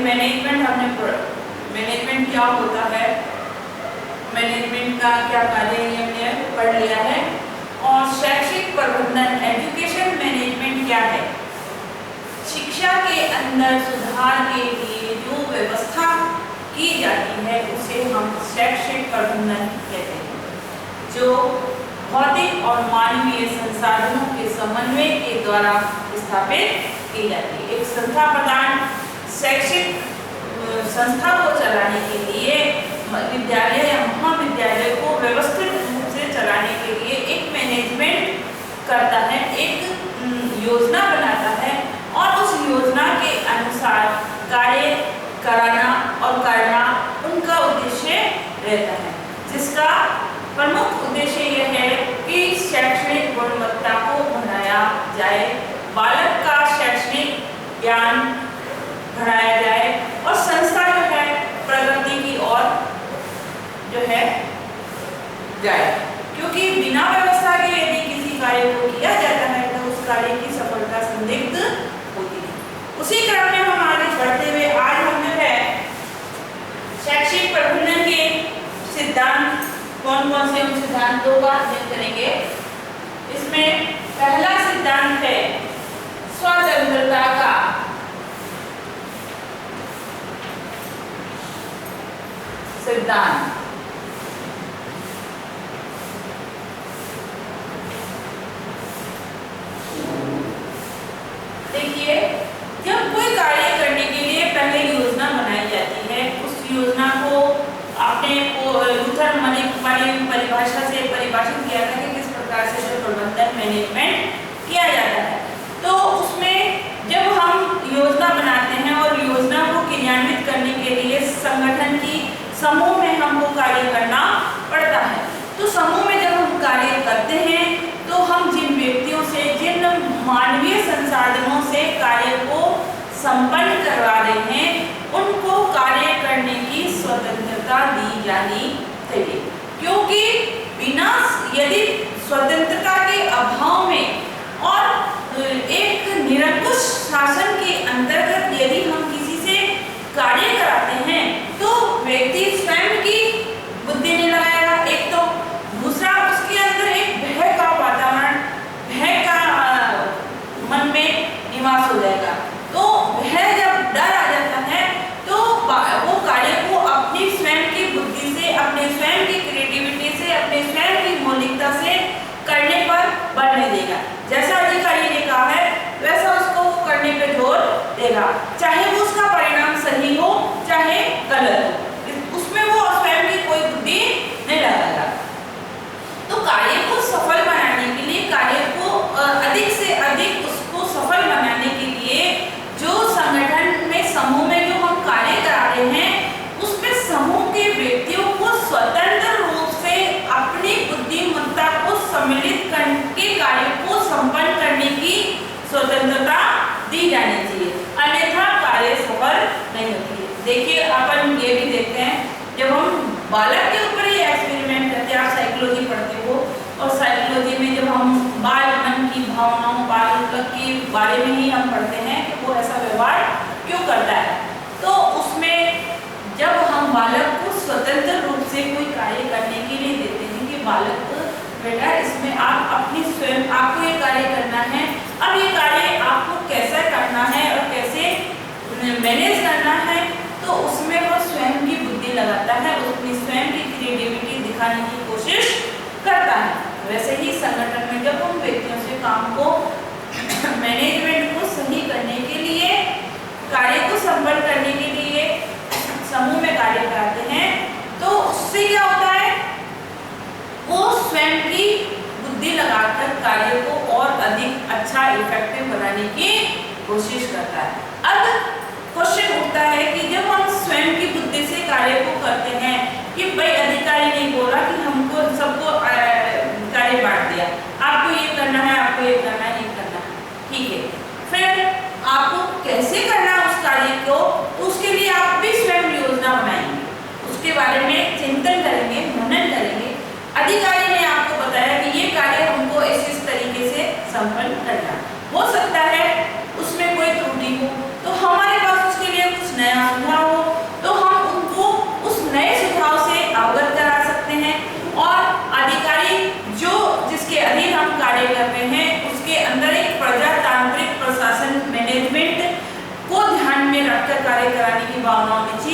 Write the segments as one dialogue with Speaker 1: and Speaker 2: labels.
Speaker 1: Management management क्या होता है, मैनेजमेंट का क्या कार्य है हमने पढ़ लिया है। और शैक्षिक प्रबंधन एजुकेशन मैनेजमेंट क्या है, शिक्षा के अंदर सुधार के लिए जो व्यवस्था की जाती है उसे हम शैक्षिक प्रबंधन कहते हैं, जो भौतिक और मानवीय संसाधनों के समन्वय के द्वारा स्थापित की जाती है। एक संस्था प्रदान शैक्षिक संस्था को चलाने के लिए, विद्यालय या महाविद्यालय को व्यवस्थित रूप से चलाने के लिए एक मैनेजमेंट करता है, एक योजना बनाता है और उस योजना के अनुसार कार्य कराना और करना उनका उद्देश्य रहता है, जिसका प्रमुख उद्देश्य यह है कि शैक्षणिक गुणवत्ता को बढ़ाया जाए, बालक का शैक्षणिक ज्ञान बढ़ाया जाए और संस्था जो है प्रगति की ओर जो है जाए। क्योंकि बिना व्यवस्था के यदि किसी कार्य को किया जाता है तो उस कार्य की सफलता संदिग्ध होती है। उसी क्रम में हम आगे बढ़ते हुए आज हम जो है शैक्षिक प्रबंधन के सिद्धांत कौन कौन से उन सिद्धांतों का अध्ययन करेंगे। इसमें पहला सिद्धांत है स्वतंत्रता का सिद्धांत। देखिए, जब कोई कार्य करने के लिए पहले योजना बनाई जाती है, उस योजना को आपने लूथर वाली परिभाषा से परिभाषित किया था कि किस प्रकार से जो प्रबंधन मैनेजमेंट किया जाता है। तो उसमें जब हम योजना बनाते हैं और योजना को क्रियान्वित करने के लिए संगठन की समूह में हमको कार्य करना पड़ता है। तो समूह में जब हम कार्य करते हैं तो हम जिन व्यक्तियों से, जिन मानवीय संसाधनों से कार्य को संपन्न करवा रहे हैं उनको कार्य करने की स्वतंत्रता दी जानी चाहिए। क्योंकि बिना यदि स्वतंत्रता के अभाव में और एक निरंकुश शासन के अंतर्गत यदि हम किसी से कार्य कराते हैं तो व्यक्ति स्वयं की बुद्धि नहीं लगाएगा, एक तो दूसरा उसके अंदर एक भय का वातावरण, भय का मन में निवास हो जाएगा। तो भय जब डर आ जाता है तो वो कार्य को अपनी स्वयं की बुद्धि से, अपने स्वयं की क्रिएटिविटी से, अपने स्वयं की मौलिकता से करने पर बल नहीं देगा। जैसा अधिकारी ने कहा है वैसा उसको वो करने पे जोर देगा, चाहे वो उसका परिणाम सही हो चाहे गलत हो, उसमें वो स्वयं की कोई बुद्धि नहीं लगाएगा। तो कार्य को सफल बनाने के लिए, कार्य को अधिक से अधिक उसको सफल बनाने के लिए जो संगठन में, समूह में जो हम कार्य करा रहे हैं उसमें समूह के व्यक्तियों को स्वतंत्र रूप से अपनी बुद्धिमत्ता को सम्मिलित करके कार्य को संपन्न करने की स्वतंत्रता दी जानी चाहिए, अन्यथा कार्य सफल नहीं होती है। देखिए, अपन ये भी देखते हैं जब हम बालक के ऊपर ही एक्सपेरिमेंट करते हैं, आप साइकोलॉजी पढ़ते हो और साइकोलॉजी में जब हम बाल मन की भावनाओं, बाल के बारे में ही हम पढ़ते हैं कि वो ऐसा व्यवहार क्यों करता है। तो उसमें जब हम बालक को स्वतंत्र रूप से कोई कार्य करने के लिए देते हैं कि बालक बेटा इसमें आप अपनी स्वयं, आपको ये कार्य करना है, अब ये कार्य आपको कैसे करना है और कैसे मैनेज करना है, तो उसमें वो स्वयं की बुद्धि लगाता है, अपनी स्वयं की क्रिएटिविटी दिखाने की कोशिश करता है। वैसे ही संगठन में जब हम व्यक्तियों से काम को मैनेजमेंट को सही करने के लिए, कार्य को संपन्न करने के लिए समूह में कार्य कराते हैं तो उससे क्या होता है, वो स्वयं की बुद्धि लगाकर कार्य को और अधिक अच्छा इफेक्टिव बनाने की कोशिश करता है। अब क्वेश्चन उठता है कि जब हम स्वयं की बुद्धि से कार्य को करते हैं कि भाई अधिकारी नहीं बोला कि हमको सबको कार्य बांट दिया, आपको ये करना है, आपको ये करना है, ये करना है, ठीक है, फिर आपको कैसे करना है उस कार्य को, उसके लिए आप भी स्वयं योजना बनाएंगे, उसके बारे में चिंतन करेंगे, मनन करेंगे। अधिकारी ने आपको बताया कि ये कार्य हमको इस तरीके से संपन्न करना, हो सकता है उसमें कोई त्रुटि हो तो हमारे पास उसके लिए कुछ नया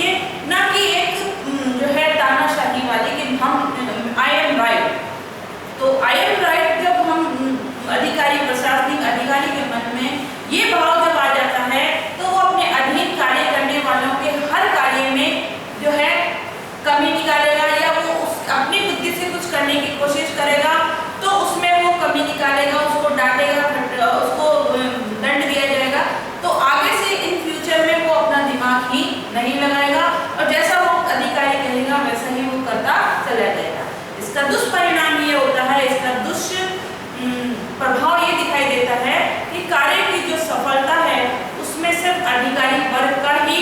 Speaker 1: चाहिए, ना कि एक जो है तानाशाही वाली कि हम आई एम राइट। तो आई एम राइट जब हम अधिकारी, प्रशासनिक अधिकारी के मन में ये भाव जब आ जाता है तो वो अपने अधीन कार्य करने वालों के हर कार्य में जो है कमी निकालेगा, या वो अपनी बुद्धि से कुछ करने की कोशिश करेगा तो उसमें वो कमी निकालेगा, उसको डांटेगा, उसको दंड दिया जाएगा। तो आगे से इन फ्यूचर में वो अपना दिमाग ही नहीं लगाएगा और जैसा वो अधिकारी कहेगा वैसा ही वो करता चला जाएगा। इसका दुष्परिणाम ये होता है, इसका प्रभाव ये दिखाई देता है कि कार्य की जो सफलता है उसमें सिर्फ अधिकारी वर्ग का ही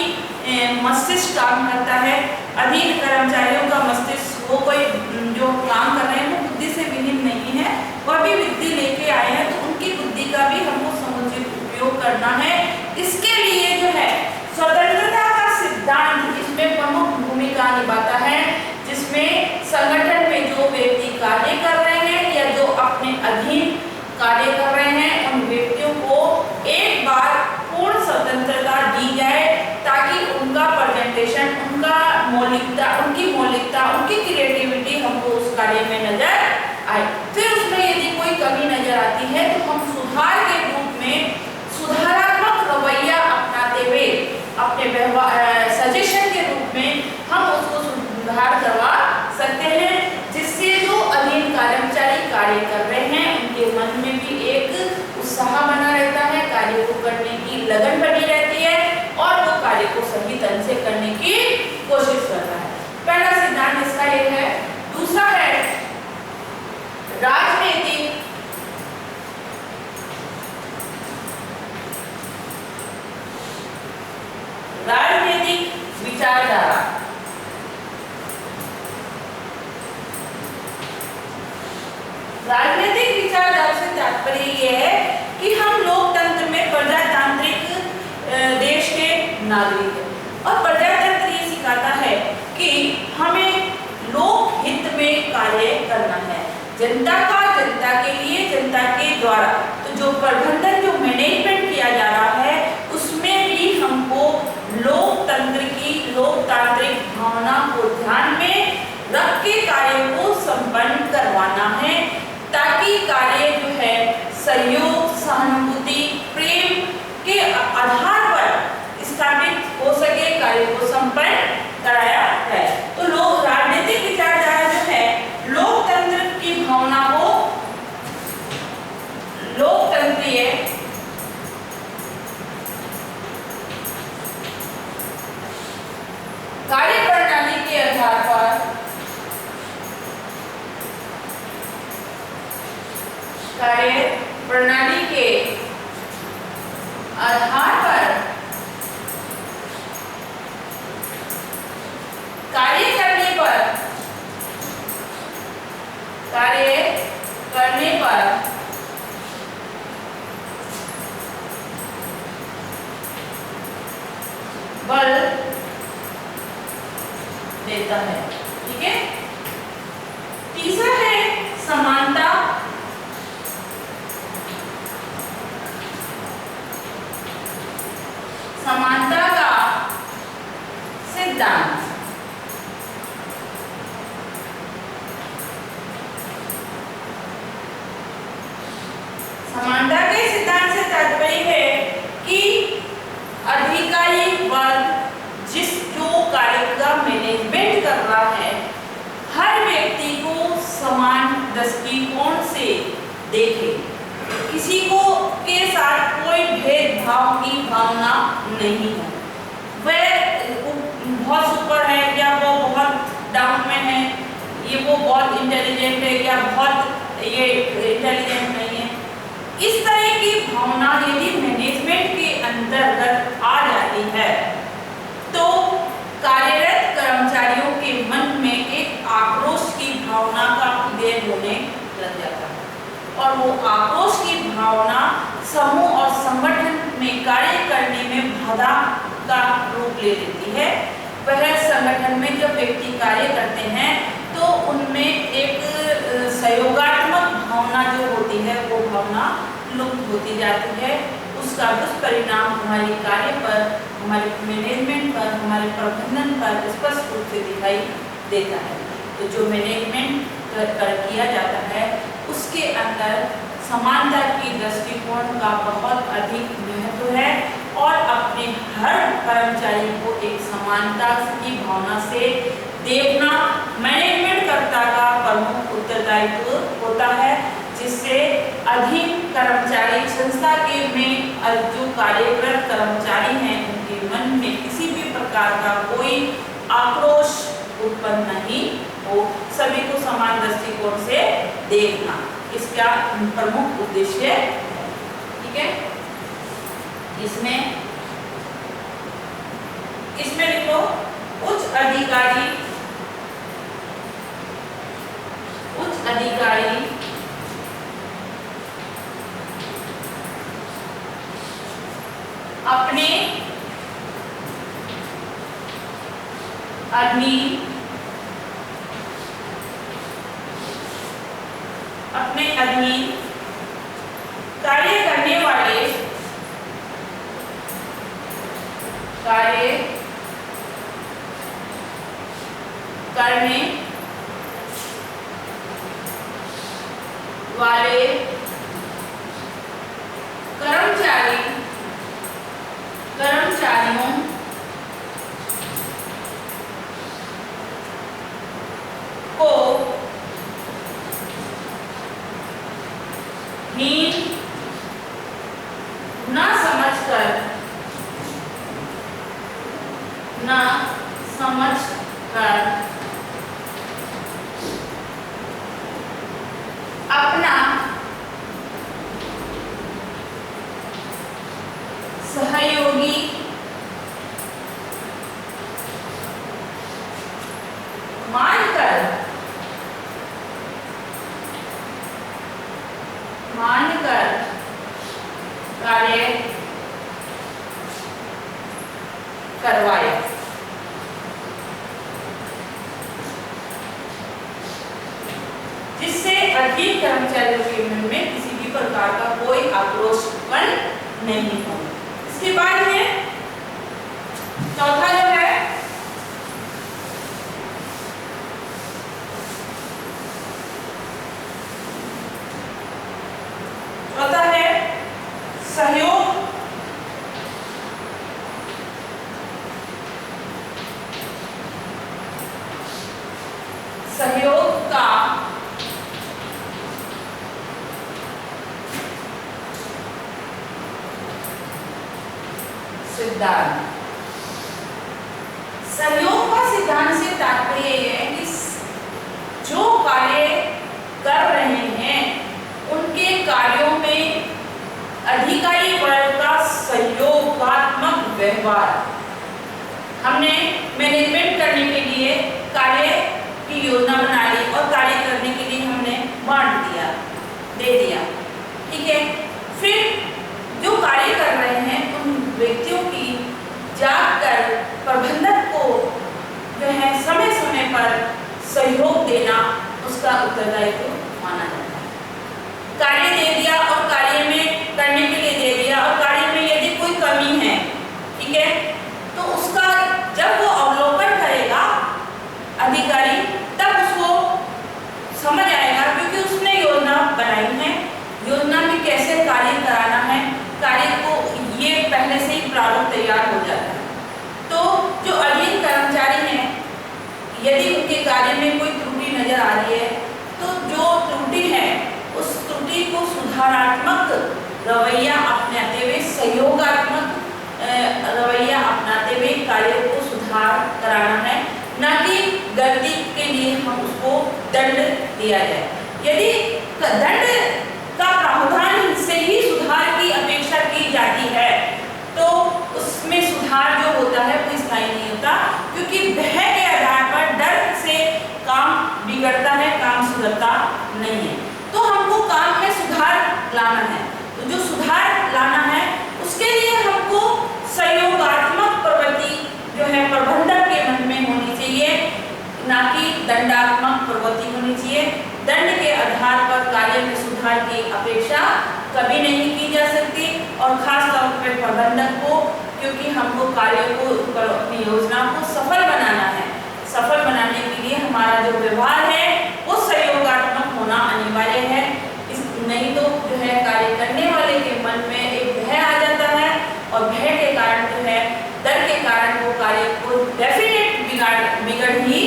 Speaker 1: मस्तिष्क काम करता है। अधीन कर्मचारियों का मस्तिष्क, वो कोई जो काम कर रहे हैं वो बुद्धि से विहीन नहीं है, वह भी बुद्धि लेके आए हैं, तो उनकी बुद्धि का भी हमको समुचित उपयोग करना है। इसके लिए जो है स्वतंत्रता का सिद्धांत इसमें प्रमुख भूमिका निभाता है, जिसमें संगठन में जो व्यक्ति कार्य कर रहे हैं या जो अपने अधीन कार्य कर रहे हैं उन व्यक्तियों को एक बार पूर्ण स्वतंत्रता दी जाए ताकि उनका प्रेजेंटेशन, उनकी मौलिकता, उनकी क्रिएटिविटी हमको उस कार्य में नजर आए। फिर उसमें यदि कोई कमी नजर आती है तो हम सुधार के रूप में सुधारात्मक रवैया अपनाते हुए अपने सजेशन के रूप में हम उसको सुधार करवा सकते हैं, जिससे जो अधीन कर्मचारी कार्य कर रहे हैं उनके मन में भी एक उत्साह बना रहता है, कार्य को करने की लगन बनी रहती है और वो कार्य को सही ढंग से करने की कोशिश करता है। पहला सिद्धांत इसका ये है। दूसरा है राजनीतिक विचारधारा। राजनीतिक विचारधारा से तात्पर्य यह है कि हम लोकतंत्र में प्रजातांत्रिक देश के नागरिक हैं और प्रजातंत्र ये सिखाता है कि हमें लोक हित में कार्य करना है, जनता का, जनता के लिए, जनता के द्वारा। तो जो प्रबंधन, जो मैनेजमेंट किया जा रहा है उसमें भी हमको लोकतंत्र की, लोकतांत्रिक भावना को ध्यान में रख के कार्य को संपन्न करवाना है, ताकि कार्य जो है सहयोग, सहानुभूति, प्रेम के आधार पर स्थापित हो सके, कार्य को संपन्न कराया जाए। तो लोग राजनीतिक विचारधारा जो है लोकतंत्र की भावना को, लोकतंत्रीय कार्य प्रणाली के आधार पर, कार्य प्रणाली के आधार पर कार्य करने पर बल देता है। ठीक है। तीसरा है समानता। समानता का सिद्धांत। समानता के सिद्धांत से तात्पर्य है कि अधिकारी वर्ग जो कार्य का मैनेजमेंट कर रहा है हर व्यक्ति को समान दृष्टिकोण से देखे, किसी को के साथ कोई भेदभाव की भावना नहीं है। वह बहुत सुपर है या वो बहुत डाउन में है, ये वो बहुत इंटेलिजेंट है या बहुत ये इंटेलिजेंट नहीं है, इस तरह की भावना यदि मैनेजमेंट के अंतर्गत आ जाती है तो कार्यरत कर्मचारियों के मन में एक आक्रोश की भावना का उदय होने लग जाता है और वो आक्रोश की भावना समूह और संगठन में कार्य करने में बाधा का रूप ले लेती है। वह संगठन में जब व्यक्ति कार्य करते हैं तो उनमें एक सहयोगात्मक भावना जो होती है वो भावना लुप्त होती जाती है। उसका दुष्परिणाम हमारे कार्य पर हमारे मैनेजमेंट पर, हमारे प्रबंधन पर स्पष्ट रूप से दिखाई देता है। तो जो मैनेजमेंट किया जाता है उसके अंदर समानता की दृष्टिकोण का बहुत अधिक महत्व है और अपने हर कर्मचारी को एक समानता की भावना से देखना मैनेजमेंट कर्ता का प्रमुख उत्तरदायित्व होता है, जिससे अधीन कर्मचारी संस्था के में जो कार्यरत कर्मचारी हैं उनके मन में किसी भी प्रकार का कोई आक्रोश उत्पन्न नहीं हो, सभी को समान दृष्टिकोण से देखना इसका प्रमुख उद्देश्य है। ठीक है, इसमें लिखो उच्च अधिकारी अपने अधीन कार्य करने वाले कर्मचारियों को हीन न समझकर अपना सहयोगी मानकर कार्य करवाए। जिससे अधीन कर्मचारियों के मन में किसी भी प्रकार का कोई आक्रोश उत्पन्न नहीं हो। इसके बाद में चौथा जो है सहयोग का सिद्धांत। सहयोग का सिद्धांत से तात्पर्य यह है कि जो कार्य कर रहे हैं उनके कार्यों में अधिकारी वर्ग का सहयोगात्मक व्यवहार। हमने मैनेजमेंट करने के लिए कार्य की योजना बना ली और कार्य करने के लिए हमने बांट दिया, दे दिया। ठीक है, फिर जो कार्य कर रहे हैं उन व्यक्तियों की जाकर प्रबंधक को जो है समय समय पर सहयोग देना उसका उत्तरदायित्व माना जाता है। कार्य दे दिया और कार्य में करने के लिए दे दिया और कार्य में यदि कोई कमी है, ठीक है, तो उसका जब वो अवलोकन करेगा अधिकारी तब उसको समझ आएगा, क्योंकि उसने योजना बनाई है, योजना में कैसे कार्य कराना है, कार्य को ये पहले से ही प्रारूप तैयार हो जाता है। तो जो अधीन कर्मचारी हैं यदि उनके कार्य में कोई त्रुटि नजर आ रही है तो जो त्रुटि है उस त्रुटि को सुधारात्मक रवैया अपनाते हुए, सहयोगात्मक रवैया अपनाते हुए कार्य को सुधार कराना है, न कि गलती के लिए हम उसको दंड दिया जाए। यदि दंड का प्रावधान से ही सुधार की अपेक्षा की जाती है तो उसमें सुधार जो होता है वो स्थायी नहीं होता, क्योंकि भय के आधार पर डर से काम बिगड़ता है, काम सुधरता नहीं है। तो हमको काम में सुधार लाना है, तो जो सुधार लाना है उसके लिए हमको सहयोगात्मक प्रवृत्ति जो है प्रबंधक के मन में होनी चाहिए, ना कि दंडात्मक प्रवृत्ति होनी चाहिए। दंड के आधार पर कार्य में सुधार की अपेक्षा कभी नहीं की जा सकती और खास तौर पर प्रबंधक को क्योंकि हमको कार्य को, अपनी योजना को सफल बनाना है। सफल बनाने के लिए हमारा जो व्यवहार है वो सहयोगात्मक होना अनिवार्य है। नहीं तो जो है कार्य करने वाले के मन में एक भय आ जाता है और भय के कारण जो है, डर के कारण वो कार्य को डेफिनेट बिगड़ ही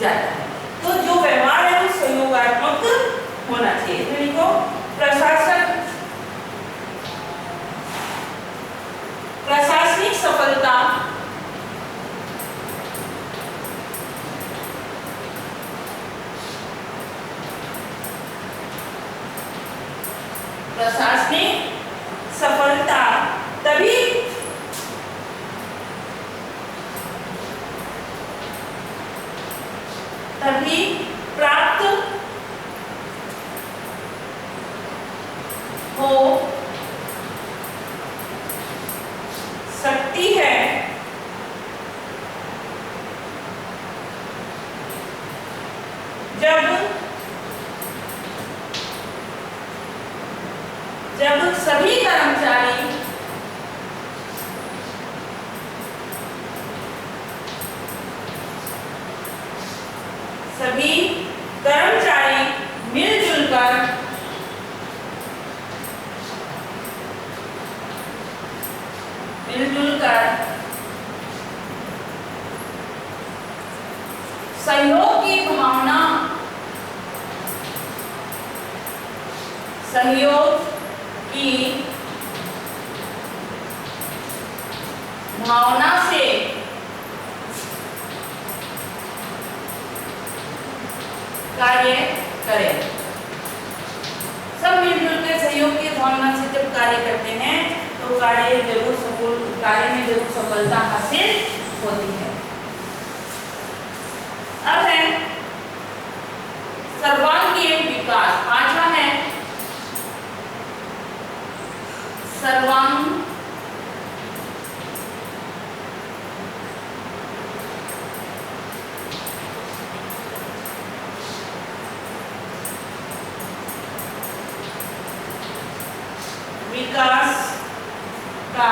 Speaker 1: जाता है। तो जो व्यवहार है वो सहयोगात्मक होना चाहिए। तो देखो प्रशासनिक सफलता तभी प्राप्त हो सकती है जब सभी कर्मचारी मिलजुल कर सहयोग की भावना से कार्य करें। सब मिलजुल के सहयोग की भावना से जब कार्य करते हैं तो कार्य में जरूर सफलता हासिल होती है। अब है सर्वांगीण विकास। पांचवा है सर्वांगीण विकास का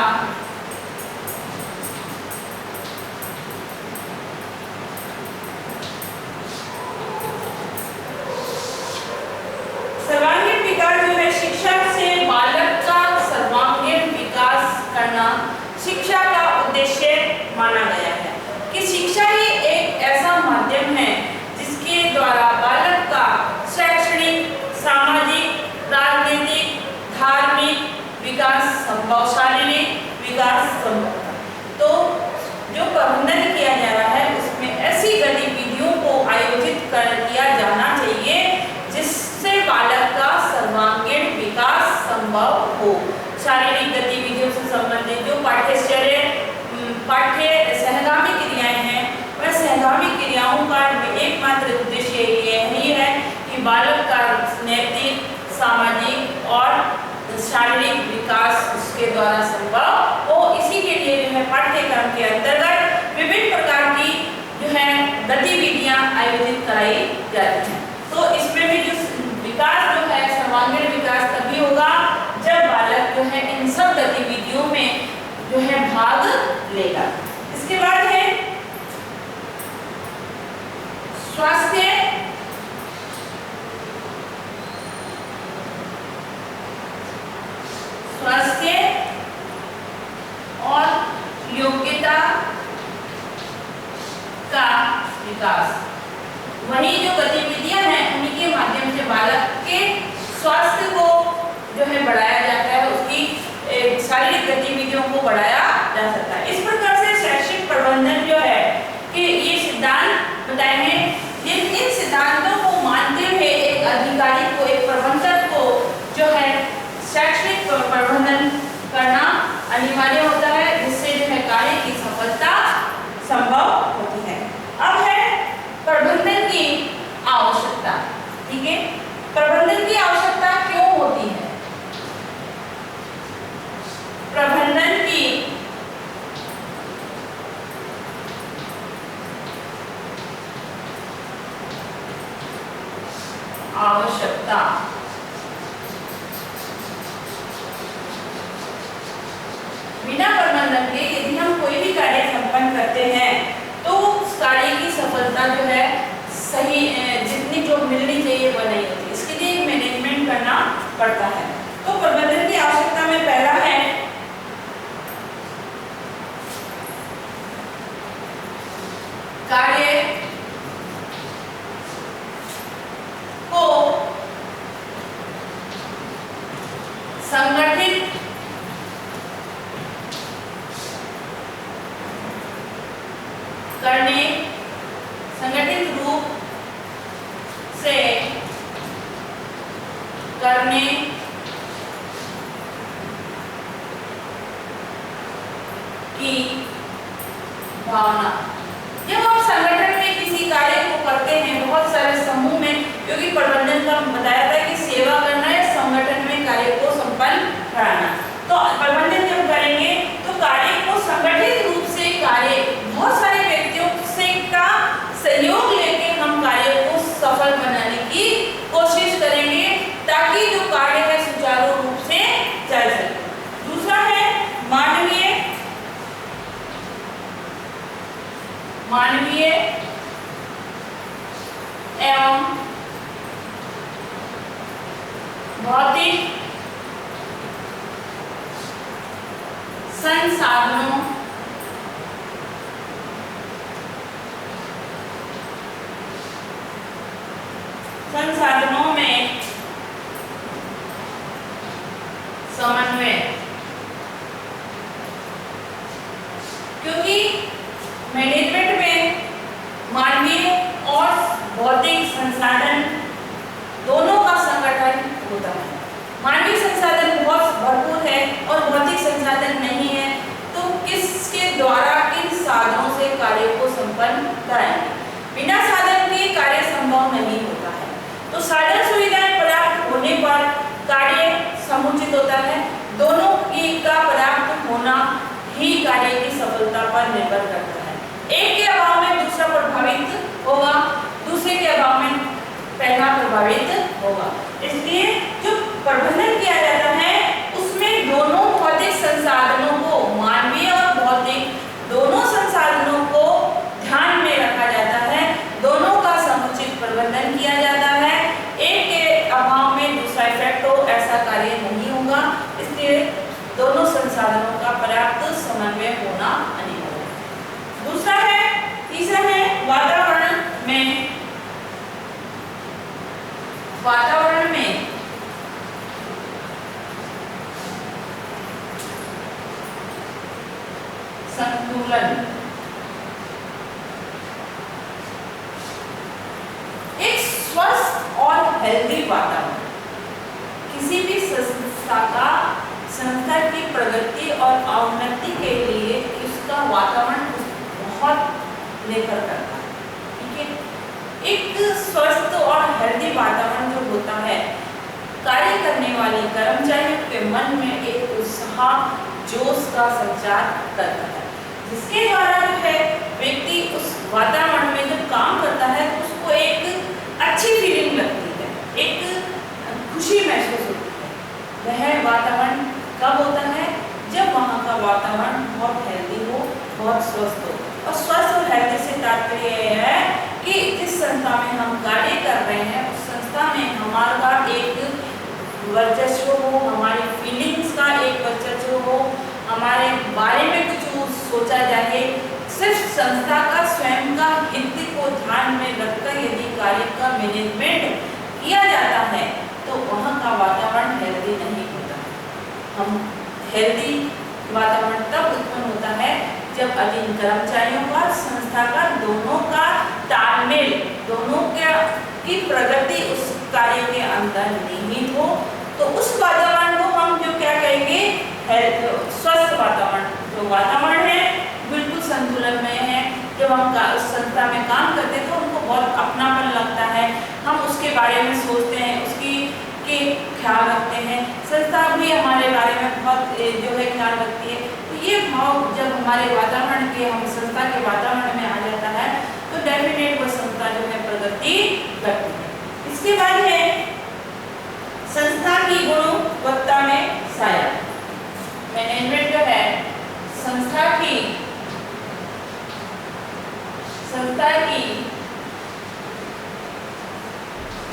Speaker 1: सर्वांगीण विकास जो है, शिक्षा से बालक का सर्वांगीण विकास करना शिक्षा का उद्देश्य माना गया है कि शिक्षा ही एक ऐसा माध्यम है जिसके द्वारा बालक का शैक्षणिक, सामाजिक, राजनीतिक, धार्मिक विकास संभव, शारीरिक विकास संभव। तो जो प्रबंधन किया जा रहा है उसमें ऐसी गतिविधियों को आयोजित किया जाना चाहिए जिससे बालक का सर्वांगीण विकास संभव हो। शारीरिक गतिविधियों से संबंधित जो पाठ्य सहगामी क्रियाएं हैं, वह सहगामी क्रियाओं का एकमात्र उद्देश्य यही है कि बालक का नैतिक, सामाजिक और शारीरिक विकास उसके द्वारा संभव हो। इसी के लिए जो है पाठ्यक्रम के अंतर्गत विभिन्न प्रकार की जो है गतिविधियां आयोजित कराई जाती हैं। तो इसमें भी जो विकास जो है, सर्वांगीण विकास तभी होगा जब बालक जो है इन सब गतिविधियों में जो है भाग लेगा। इसके बाद है स्वास्थ्य और योग्यता का विकास। वही जो गतिविधियां हैं उन्हीं के माध्यम से बालक के स्वास्थ्य को जो है बढ़ाया जाता है, उसकी शारीरिक गतिविधियों को बढ़ाया जा सकता है। इस प्रकार से शैक्षिक प्रबंधन जो है कि ये सिद्धांत बताए हैं। इन सिद्धांतों को मानते हुए एक अधिकारी को, एक प्रबंधक को जो है शैक्षणिक प्रबंधन करना अनिवार्य होता है, जिससे जो है कार्य की सफलता संभव होती है। अब है प्रबंधन की आवश्यकता। ठीक है, प्रबंधन की आवश्यकता क्यों होती है? प्रबंधन की आवश्यकता बिना प्रबंधन के यदि करते हैं तो कार्य की सफलता जो है सही जितनी जो मिलनी चाहिए वह नहीं होती। इसके लिए मैनेजमेंट करना पड़ता है। तो प्रबंधन की आवश्यकता में पहला है कार्य को संगठित करने, संगठित रूप से करने की भावना। जब हम संगठन में किसी कार्य को करते हैं बहुत सारे समूह में, क्योंकि प्रबंधन का बताया था कि सेवा करना है, संगठन में कार्य को संपन्न कराना। तो प्रबंधन जब करेंगे तो कार्य को संगठित रूप से कार्य बहुत सारे व्यक्तियों से का सहयोग लेके हम कार्य को सफल बनाने की कोशिश करेंगे ताकि जो कार्य है सुचारू रूप से चल सके। दूसरा है मानवीय एवं भौतिक संसाधनों में समन्वय, क्योंकि मैनेजमेंट में मानवीय और भौतिक संसाधन दोनों का संगठन होता है। मानवीय संसाधन बहुत भरपूर है और भौतिक संसाधन नहीं है, तो किसके द्वारा किन साधनों से कार्य को संपन्न कराएंगे। बिना साधन के कार्य संभव नहीं होता है। तो साधन सुविधाएं पर्याप्त होने पर कार्य समुचित होता है। दोनों की का पर्याप्त होना ही कार्य की सफलता पर निर्भर करता है। एक के अभाव में दूसरा प्रभावित होगा, दूसरे के अभाव में पहला प्रभावित होगा। इसलिए जो प्रबंधन किया जाता है उसमें दोनों भौतिक संसाधनों को, मानवीय और भौतिक दोनों संसाधनों को ध्यान में रखा जाता है, दोनों का समुचित प्रबंधन किया जाता है। एक के अभाव में दूसरा इफेक्ट हो, ऐसा कार्य नहीं होगा। इसलिए दोनों संसाधनों का पर्याप्त समन्वय होना अनिवार्य है। दूसरा है, तीसरा है वातावरण में संतुलन। एक स्वस्थ और हेल्दी वातावरण किसी भी संस्था की प्रगति और अवनति के लिए उसका वातावरण बहुत निर्भर करता है। ठीक है, एक स्वस्थ और हेल्दी वातावरण जो होता है कार्य करने वाले कर्मचारियों के मन में एक उत्साह, जोश का संचार करता है, जिसके द्वारा जो है व्यक्ति उस वातावरण में जब काम करता है तो उसको एक अच्छी फीलिंग लगती है, एक खुशी महसूस होती है। वह वातावरण कब होता है? जब वहाँ का वातावरण बहुत हेल्दी हो, बहुत स्वस्थ हो। और स्वस्थ और हेल्दी से तात्पर्य यह है कि जिस संस्था में हम कार्य कर रहे हैं उस संस्था में हमारा एक वर्चस्व हो, हमारी फीलिंग्स का एक वर्चस्व हो, हमारे बारे में कुछ सोचा जाए। सिर्फ संस्था का स्वयं का हित को ध्यान में रखकर यदि कार्य का मैनेजमेंट किया जाता है तो वहाँ का वातावरण हेल्दी नहीं होता। हम हेल्दी वातावरण तब उत्पन्न होता है जब अधीन कर्मचारियों का, संस्था का, दोनों का तालमेल, दोनों की प्रगति उस कार्य के अंदर निहित हो, तो उस वातावरण को हम जो क्या कहेंगे, स्वस्थ वातावरण। जो वातावरण है बिल्कुल संतुलन में है। जब हम उस संस्था में काम करते हैं तो उनको बहुत अपनापन लगता है, हम उसके बारे में सोचते हैं, उसकी के ख्याल रखते हैं, संस्था भी हमारे बारे में बहुत जो है ख्याल रखती है। तो ये भाव जब हमारे वातावरण के, हम संस्था के वातावरण में आ जाता है तो डेफिनेट वो संस्था जो है प्रगति करती है। इसके बाद है संस्था की गुणवत्ता में सहायता। मैनेजमेंट जो है संस्था की संस्था की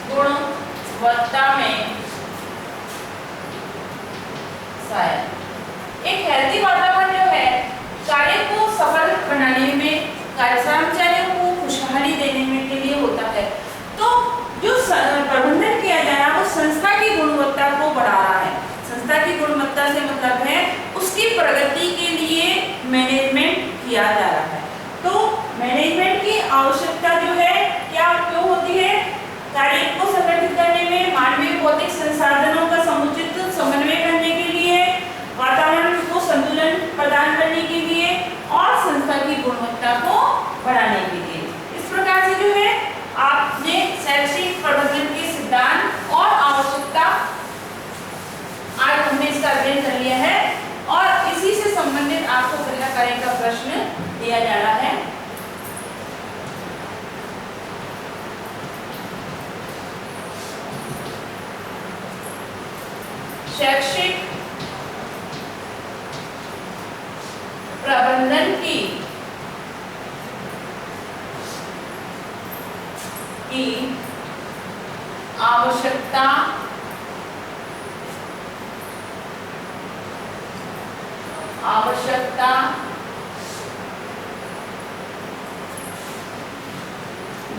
Speaker 1: गुणवत्ता में सहायक। एक हेल्थी वातावरण जो है कार्य को सफल बनाने में, कर्मचारियों को खुशहाली देने में के लिए होता है। तो जो प्रबंधन किया जा रहा है वो संस्था की गुणवत्ता को बढ़ा रहा है। संस्था की गुणवत्ता से मतलब है उसकी प्रगति के लिए मैनेजमेंट किया जा रहा है। तो मैनेजमेंट की आवश्यकता जो है क्या क्यों होती है? कार्य को संगठित करने में, मानवीय भौतिक संसाधनों का समुचित समन्वय करने के लिए, वातावरण को संतुलन प्रदान करने के लिए और संस्था की गुणवत्ता को बढ़ाने के लिए। इस प्रकार से जो है आपने शैक्षिक प्रबंधन के सिद्धांत और आवश्यकता आज हमने इसका अध्ययन कर लिया है और इसी से संबंधित आपको गृह कार्य का प्रश्न दिया जा रहा है। शैक्षिक प्रबंधन की आवश्यकता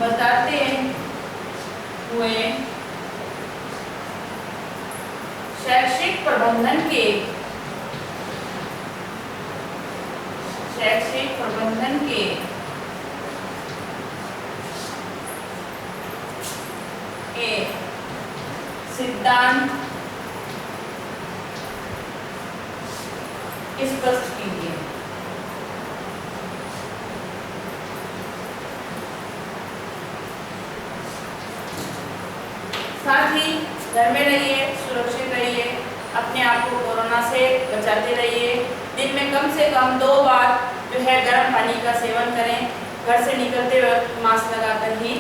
Speaker 1: बताते हुए शैक्षिक प्रबंधन के सिद्धांत स्पष्ट कीजिए। साथ ही घर में रहिए, सुरक्षित रहिए, अपने आप को कोरोना से बचाते रहिए। दिन में कम से कम 2 बार जो है गर्म पानी का सेवन करें। घर से निकलते वक्त मास्क लगाकर ही